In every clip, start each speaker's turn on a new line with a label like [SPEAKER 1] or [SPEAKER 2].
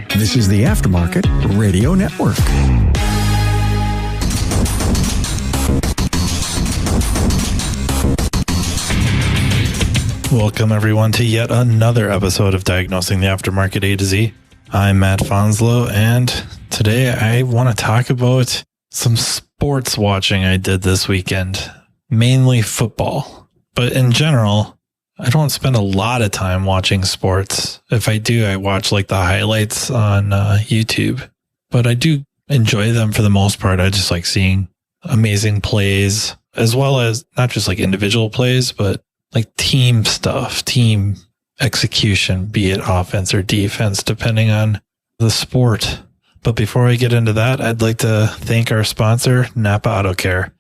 [SPEAKER 1] This is the Aftermarket Radio Network.
[SPEAKER 2] Welcome, everyone, to yet another episode of Diagnosing the Aftermarket A to Z. I'm Matt Fonslow, and today I want to talk about some sports watching I did this weekend, mainly football. But in general, I don't spend a lot of time watching sports. If I do, I watch like the highlights on YouTube, but I do enjoy them for the most part. I just like seeing amazing plays, as well as not just like individual plays, but like team stuff, team execution, be it offense or defense, depending on the sport. But before I get into that, I'd like to thank our sponsor, NAPA Auto Care.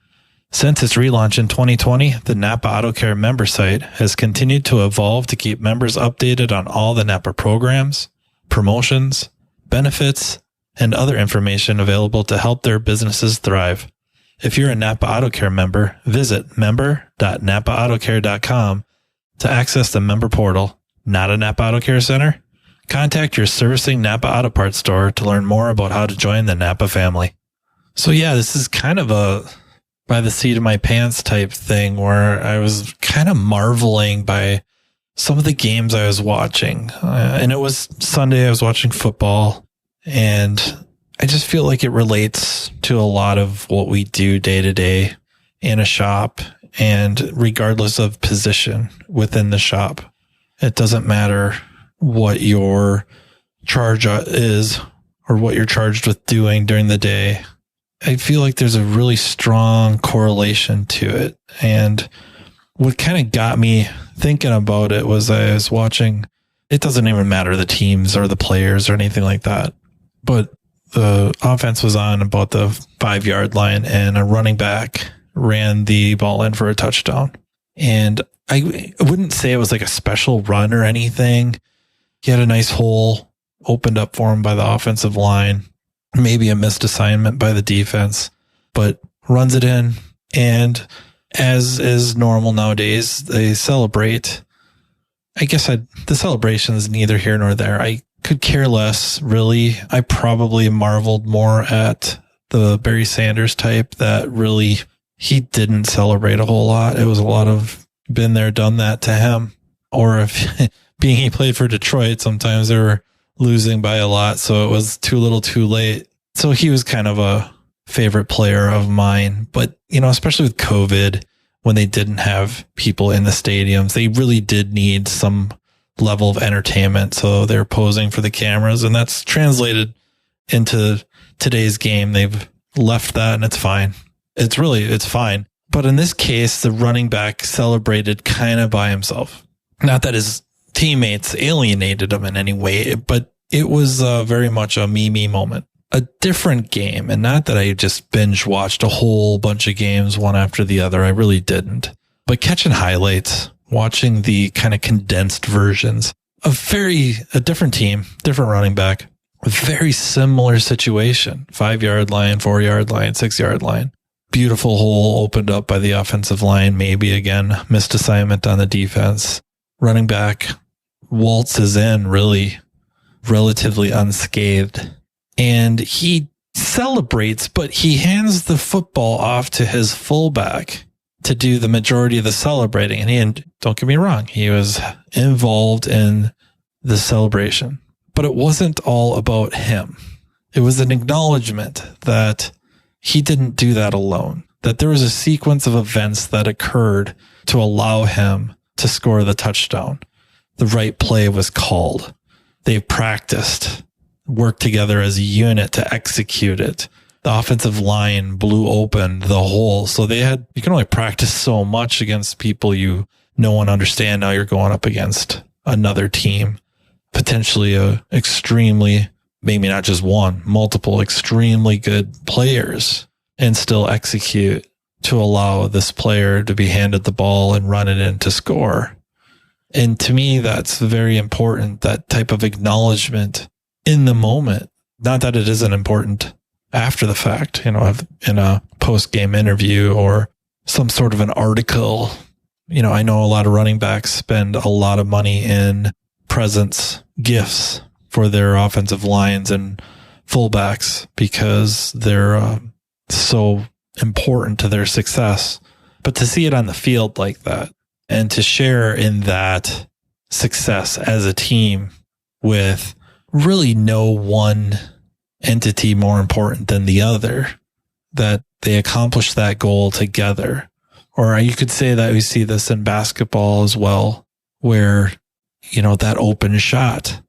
[SPEAKER 2] Since its relaunch in 2020, the NAPA Auto Care member site has continued to evolve to keep members updated on all the NAPA programs, promotions, benefits, and other information available to help their businesses thrive. If you're a NAPA Auto Care member, visit member.napaautocare.com to access the member portal. Not a NAPA Auto Care Center? Contact your servicing NAPA Auto Parts store to learn more about how to join the NAPA family. So yeah, this is kind of a by the seat of my pants type thing where I was kind of marveling by some of the games I was watching. And it was Sunday, I was watching football, and I just feel like it relates to a lot of what we do day to day in a shop, and regardless of position within the shop. It doesn't matter what your charge is or what you're charged with doing during the day. I feel like there's a really strong correlation to it. And what kind of got me thinking about it was I was watching, it doesn't even matter the teams or the players or anything like that, but the offense was on about the 5-yard line and a running back ran the ball in for a touchdown. And I wouldn't say it was like a special run or anything. He had a nice hole opened up for him by the offensive line, maybe a missed assignment by the defense, but runs it in. And as is normal nowadays, they celebrate. I guess the celebration is neither here nor there. I could care less, really. I probably marveled more at the Barry Sanders type that really, he didn't celebrate a whole lot. It was a lot of been there, done that to him. Or if being he played for Detroit, sometimes they were losing by a lot, so it was too little too late. So he was kind of a favorite player of mine. But, you know, especially with COVID, when they didn't have people in the stadiums, they really did need some level of entertainment. So they're posing for the cameras, and that's translated into today's game. They've left that, and it's fine. It's fine. But in this case, the running back celebrated kind of by himself. Not that his teammates alienated him in any way, but it was very much a me moment. A different game. And not that I just binge watched a whole bunch of games one after the other. I really didn't. But catching highlights, watching the kind of condensed versions of a different team, different running back, a very similar situation. 5-yard line, 4-yard line, 6-yard line. Beautiful hole opened up by the offensive line. Maybe again, missed assignment on the defense. Running back waltzes in really relatively unscathed. And he celebrates, but he hands the football off to his fullback to do the majority of the celebrating. And don't get me wrong, he was involved in the celebration, but it wasn't all about him. It was an acknowledgement that he didn't do that alone, that there was a sequence of events that occurred to allow him to score the touchdown. The right play was called. They practiced, worked together as a unit to execute it. The offensive line blew open the hole. So you can only practice so much against people you know and understand. Now you're going up against another team, potentially a extremely, maybe not just one, multiple extremely good players, and still execute to allow this player to be handed the ball and run it in to score. And to me, that's very important, that type of acknowledgement in the moment. Not that it isn't important after the fact, in a post-game interview or some sort of an article. I know a lot of running backs spend a lot of money in presents, gifts, for their offensive lines and fullbacks because they're so important to their success. But to see it on the field like that and to share in that success as a team with really no one entity more important than the other, that they accomplish that goal together. Or you could say that we see this in basketball as well, where, that open shot,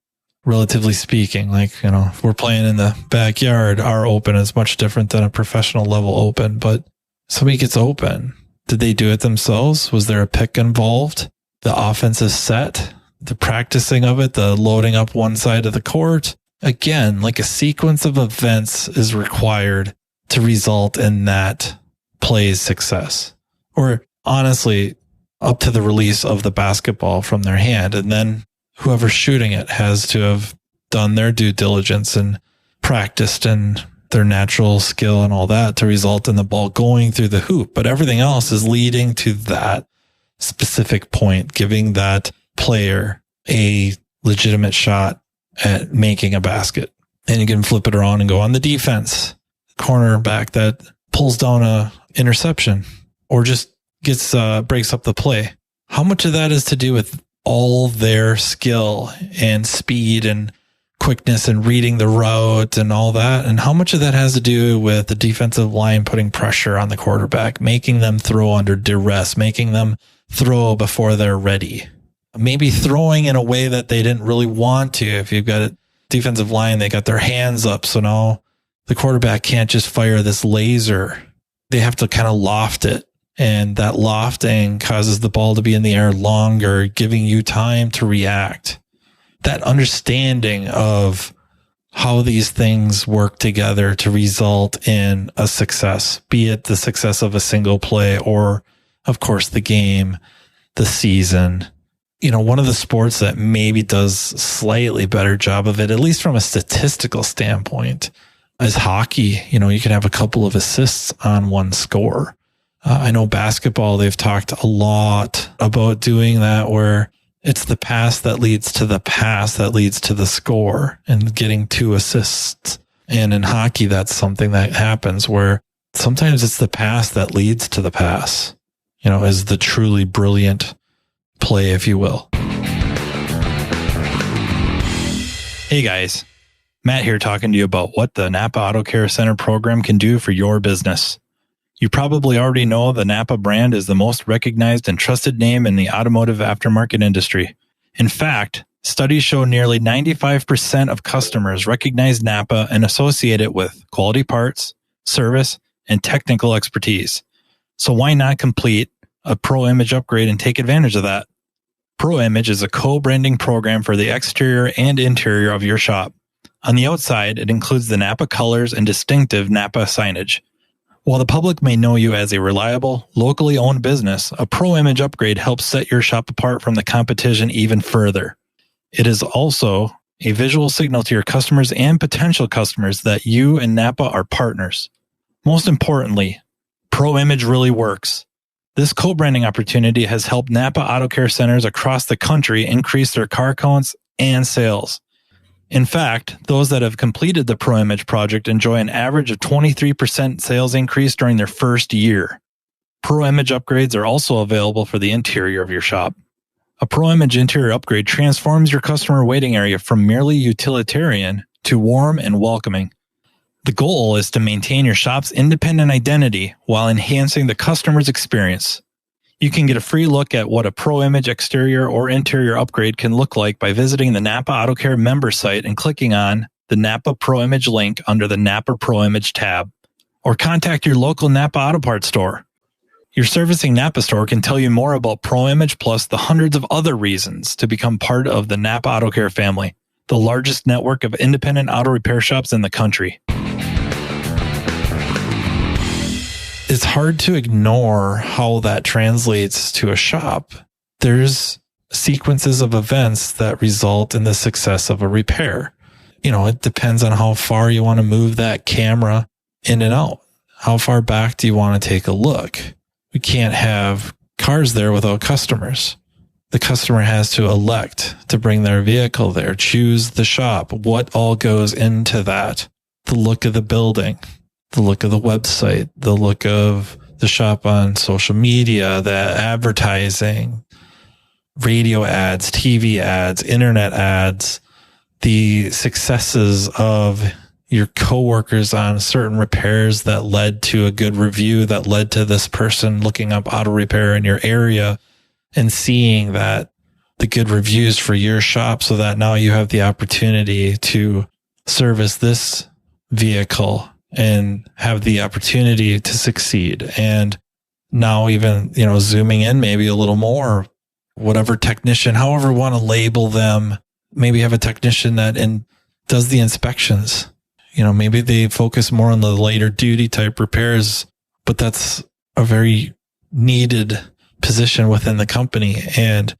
[SPEAKER 2] relatively speaking, if we're playing in the backyard, our open is much different than a professional level open, but somebody gets open. Did they do it themselves? Was there a pick involved? The offensive set, the practicing of it, the loading up one side of the court. Again, like a sequence of events is required to result in that play's success. Or honestly, up to the release of the basketball from their hand. And then whoever's shooting it has to have done their due diligence and practiced and their natural skill and all that to result in the ball going through the hoop. But everything else is leading to that specific point, giving that player a legitimate shot at making a basket. And you can flip it around and go on the defense. Cornerback that pulls down a interception or just gets breaks up the play. How much of that is to do with all their skill and speed and quickness and reading the route and all that? And how much of that has to do with the defensive line putting pressure on the quarterback, making them throw under duress, making them throw before they're ready, maybe throwing in a way that they didn't really want to. If you've got a defensive line, they got their hands up. So now the quarterback can't just fire this laser. They have to kind of loft it. And that lofting causes the ball to be in the air longer, giving you time to react. That understanding of how these things work together to result in a success, be it the success of a single play or, of course, the game, the season. One of the sports that maybe does slightly better job of it, at least from a statistical standpoint, is hockey. You can have a couple of assists on one score. I know basketball, they've talked a lot about doing that where it's the pass that leads to the pass that leads to the score and getting 2 assists. And in hockey, that's something that happens where sometimes it's the pass that leads to the pass, is the truly brilliant play, if you will. Hey guys, Matt here talking to you about what the NAPA Auto Care Center program can do for your business. You probably already know the NAPA brand is the most recognized and trusted name in the automotive aftermarket industry. In fact, studies show nearly 95% of customers recognize NAPA and associate it with quality parts, service, and technical expertise. So why not complete a Pro Image upgrade and take advantage of that? Pro Image is a co-branding program for the exterior and interior of your shop. On the outside, it includes the NAPA colors and distinctive NAPA signage. While the public may know you as a reliable, locally owned business, a Pro Image upgrade helps set your shop apart from the competition even further. It is also a visual signal to your customers and potential customers that you and NAPA are partners. Most importantly, Pro Image really works. This co-branding opportunity has helped NAPA Auto Care Centers across the country increase their car counts and sales. In fact, those that have completed the Pro Image project enjoy an average of 23% sales increase during their first year. Pro Image upgrades are also available for the interior of your shop. A Pro Image interior upgrade transforms your customer waiting area from merely utilitarian to warm and welcoming. The goal is to maintain your shop's independent identity while enhancing the customer's experience. You can get a free look at what a Pro Image exterior or interior upgrade can look like by visiting the NAPA Auto Care member site and clicking on the NAPA Pro Image link under the NAPA Pro Image tab, or contact your local NAPA Auto Parts store. Your servicing NAPA store can tell you more about Pro Image plus the hundreds of other reasons to become part of the NAPA Auto Care family, the largest network of independent auto repair shops in the country. It's hard to ignore how that translates to a shop. There's sequences of events that result in the success of a repair. It depends on how far you want to move that camera in and out. How far back do you want to take a look? We can't have cars there without customers. the customer has to elect to bring their vehicle there, choose the shop, what all goes into that, the look of the building, the look of the website, the look of the shop on social media, the advertising, radio ads, TV ads, internet ads, the successes of your coworkers on certain repairs that led to a good review, that led to this person looking up auto repair in your area and seeing that the good reviews for your shop, so that now you have the opportunity to service this vehicle and have the opportunity to succeed. And now even, zooming in maybe a little more, whatever technician, however want to label them, maybe have a technician that does the inspections. Maybe they focus more on the later duty type repairs, but that's a very needed position within the company. And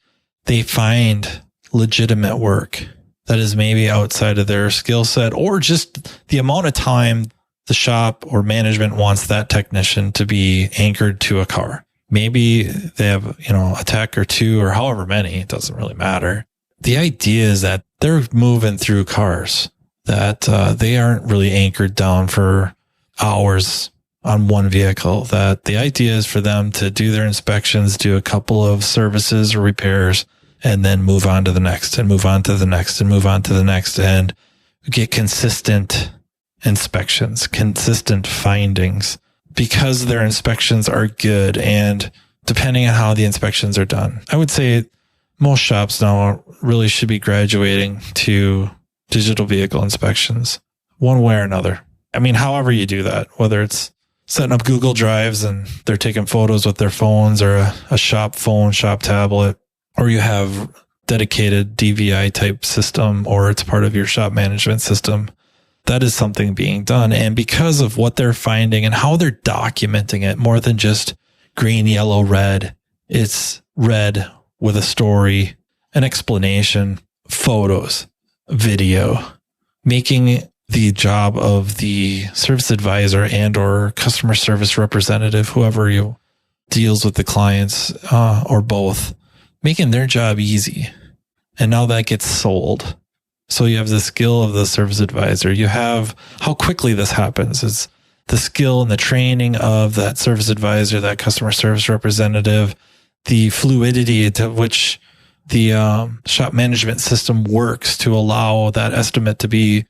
[SPEAKER 2] they find legitimate work that is maybe outside of their skill set, or just the amount of time the shop or management wants that technician to be anchored to a car. Maybe they have, a tech or two or however many, it doesn't really matter. The idea is that they're moving through cars, that they aren't really anchored down for hours on one vehicle, that the idea is for them to do their inspections, do a couple of services or repairs, and then move on to the next and move on to the next and move on to the next, and get consistent inspections, consistent findings, because their inspections are good. And depending on how the inspections are done, I would say most shops now really should be graduating to digital vehicle inspections one way or another. I mean, however you do that, whether it's setting up Google Drives and they're taking photos with their phones, or a shop phone, shop tablet, or you have dedicated DVI type system, or it's part of your shop management system. That is something being done. And because of what they're finding and how they're documenting it, more than just green, yellow, red, it's red with a story, an explanation, photos, video, making the job of the service advisor and or customer service representative, whoever you deals with the clients, or both, making their job easy. And now that gets sold. So you have the skill of the service advisor. You have how quickly this happens. It's the skill and the training of that service advisor, that customer service representative, the fluidity to which the shop management system works to allow that estimate to be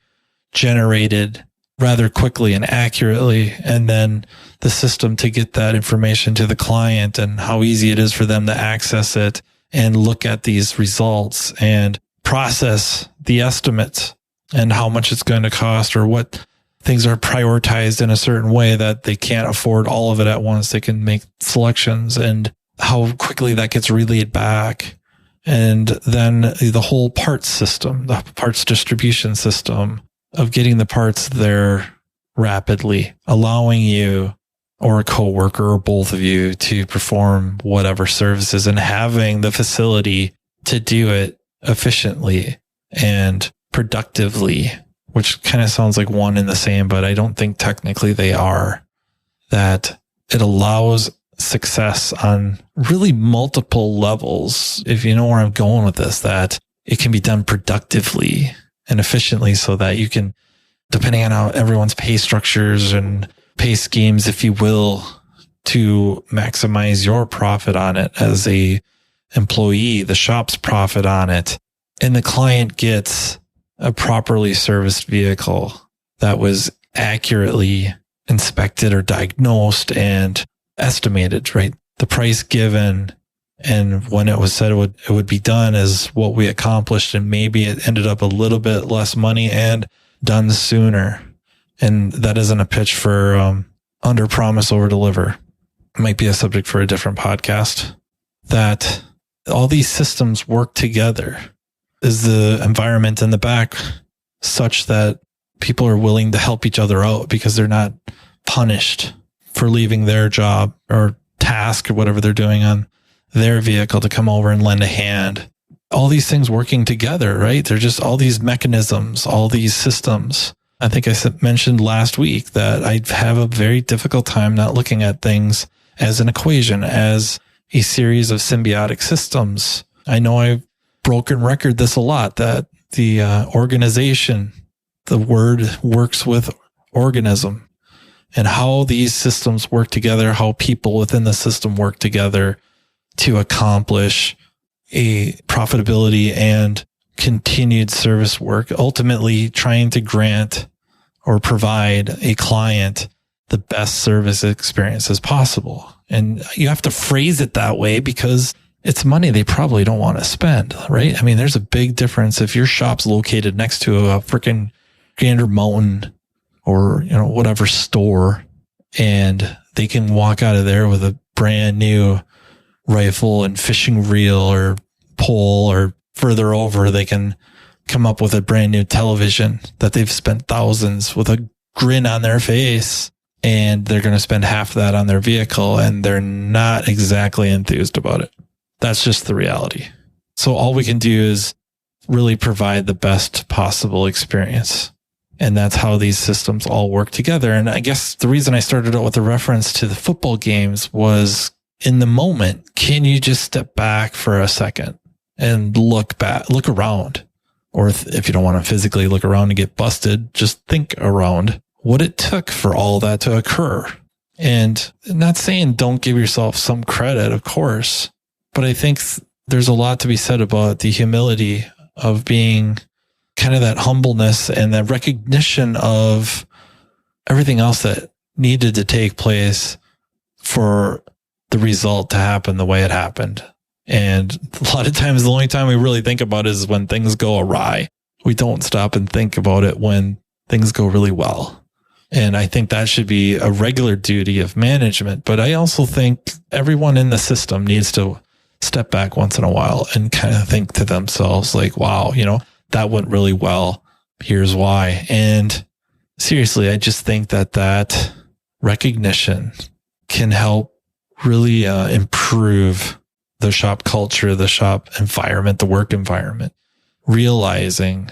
[SPEAKER 2] generated rather quickly and accurately, and then the system to get that information to the client, and how easy it is for them to access it and look at these results and process the estimates and how much it's going to cost, or what things are prioritized in a certain way that they can't afford all of it at once. They can make selections, and how quickly that gets relayed back. And then the whole parts system, the parts distribution system of getting the parts there rapidly, allowing you or a coworker or both of you to perform whatever services, and having the facility to do it efficiently and productively, which kind of sounds like one and the same, but I don't think technically they are. That it allows success on really multiple levels. If you know where I'm going with this, that it can be done productively and efficiently, so that you can, depending on how everyone's pay structures and pay schemes, if you will, to maximize your profit on it as a employee, the shop's profit on it, and the client gets a properly serviced vehicle that was accurately inspected or diagnosed and estimated, right? The price given, and when it was said it would be done, as what we accomplished, and maybe it ended up a little bit less money and done sooner. And that isn't a pitch for under promise, over deliver. It might be a subject for a different podcast. That all these systems work together. Is the environment in the back such that people are willing to help each other out because they're not punished for leaving their job or task or whatever they're doing on their vehicle to come over and lend a hand? All these things working together, right? They're just all these mechanisms, all these systems. I think I mentioned last week that I have a very difficult time not looking at things as an equation, as a series of symbiotic systems I know I've broken record this a lot, that the organization, the word works with organism, and how these systems work together, how people within the system work together to accomplish a profitability and continued service work, ultimately trying to grant or provide a client the best service experience as possible. And you have to phrase it that way because it's money they probably don't want to spend, right? I mean, there's a big difference if your shop's located next to a freaking Gander Mountain or, whatever store, and they can walk out of there with a brand new rifle and fishing reel or pole, or further over, they can come up with a brand new television that they've spent thousands with a grin on their face, and they're going to spend half that on their vehicle, and they're not exactly enthused about it. That's just the reality. So all we can do is really provide the best possible experience. And that's how these systems all work together. And I guess the reason I started out with a reference to the football games was, in the moment, can you just step back for a second and look around? Or if you don't want to physically look around and get busted, just think around what it took for all that to occur. And not saying don't give yourself some credit, of course, but I think there's a lot to be said about the humility of being kind of that humbleness and that recognition of everything else that needed to take place for the result to happen the way it happened. And a lot of times, the only time we really think about it is when things go awry. We don't stop and think about it when things go really well. And I think that should be a regular duty of management. But I also think everyone in the system needs to step back once in a while and kind of think to themselves like, wow, that went really well. Here's why. And seriously, I just think that recognition can help really improve the shop culture, the shop environment, the work environment, realizing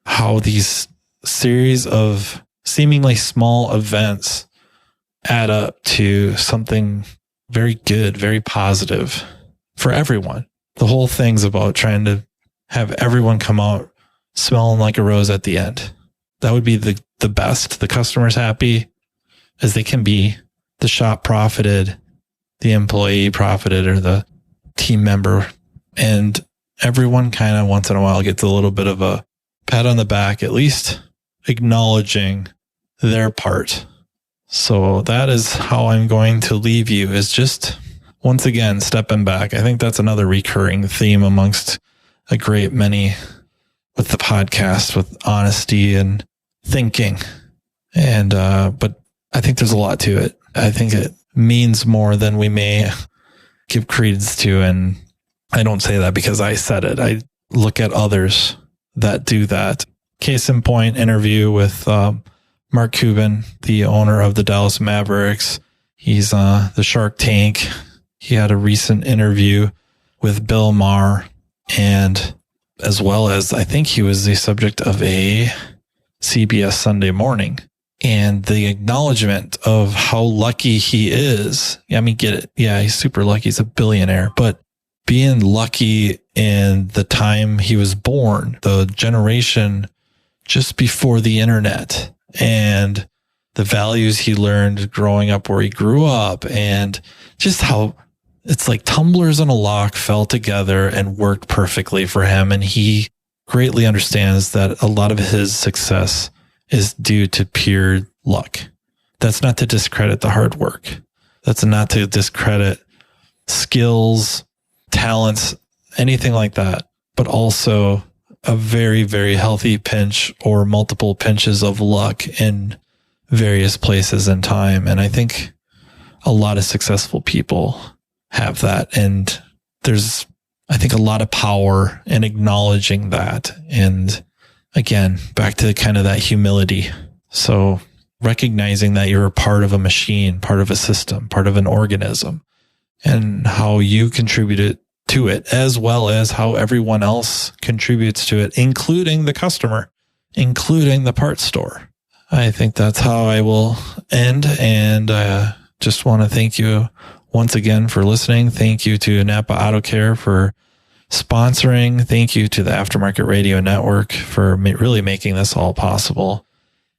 [SPEAKER 2] how these series of seemingly small events add up to something very good, very positive for everyone. The whole thing's about trying to have everyone come out smelling like a rose at the end. That would be the best. The customer's happy as they can be. The shop profited, the employee profited, or the team member, and everyone kind of once in a while gets a little bit of a pat on the back, at least acknowledging their part. So that is how I'm going to leave you, is just once again stepping back. I think that's another recurring theme amongst a great many with the podcast, with honesty and thinking. And but I think there's a lot to it. I think it means more than we may give credence to. And I don't say that because I said it. I look at others that do that. Case in point, interview with Mark Cuban, the owner of the Dallas Mavericks. He's the Shark Tank. He had a recent interview with Bill Maher, and as well as I think he was the subject of a CBS Sunday Morning. And the acknowledgement of how lucky he is. I mean, get it. Yeah, he's super lucky. He's a billionaire. But being lucky in the time he was born, the generation just before the internet, and the values he learned growing up where he grew up, and just how it's like tumblers in a lock fell together and worked perfectly for him. And he greatly understands that a lot of his success is due to pure luck. That's not to discredit the hard work. That's not to discredit skills, talents, anything like that, but also a very, very healthy pinch or multiple pinches of luck in various places in time. And I think a lot of successful people have that. And there's, I think, a lot of power in acknowledging that. And again, back to kind of that humility. So recognizing that you're a part of a machine, part of a system, part of an organism, and how you contributed to it, as well as how everyone else contributes to it, including the customer, including the parts store. I think that's how I will end. And I just want to thank you once again for listening. Thank you to NAPA Auto Care for sponsoring. Thank you to the Aftermarket Radio Network for really making this all possible.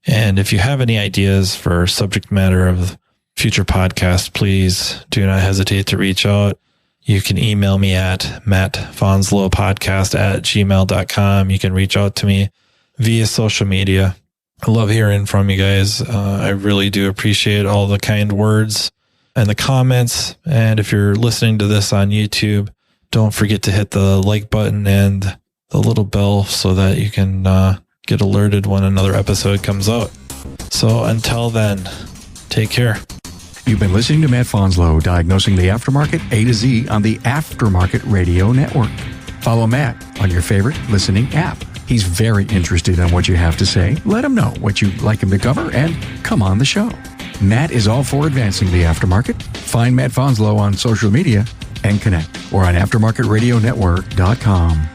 [SPEAKER 2] And if you have any ideas for subject matter of future podcasts, please do not hesitate to reach out. You can email me at mattfonslowpodcast@gmail.com. You can reach out to me via social media. I love hearing from you guys. I really do appreciate all the kind words and the comments. And if you're listening to this on YouTube, don't forget to hit the like button and the little bell so that you can get alerted when another episode comes out. So until then, take care.
[SPEAKER 1] You've been listening to Matt Fonslow, diagnosing the aftermarket A to Z on the Aftermarket Radio Network. Follow Matt on your favorite listening app. He's very interested in what you have to say. Let him know what you'd like him to cover and come on the show. Matt is all for advancing the aftermarket. Find Matt Fonslow on social media and connect or on aftermarketradionetwork.com.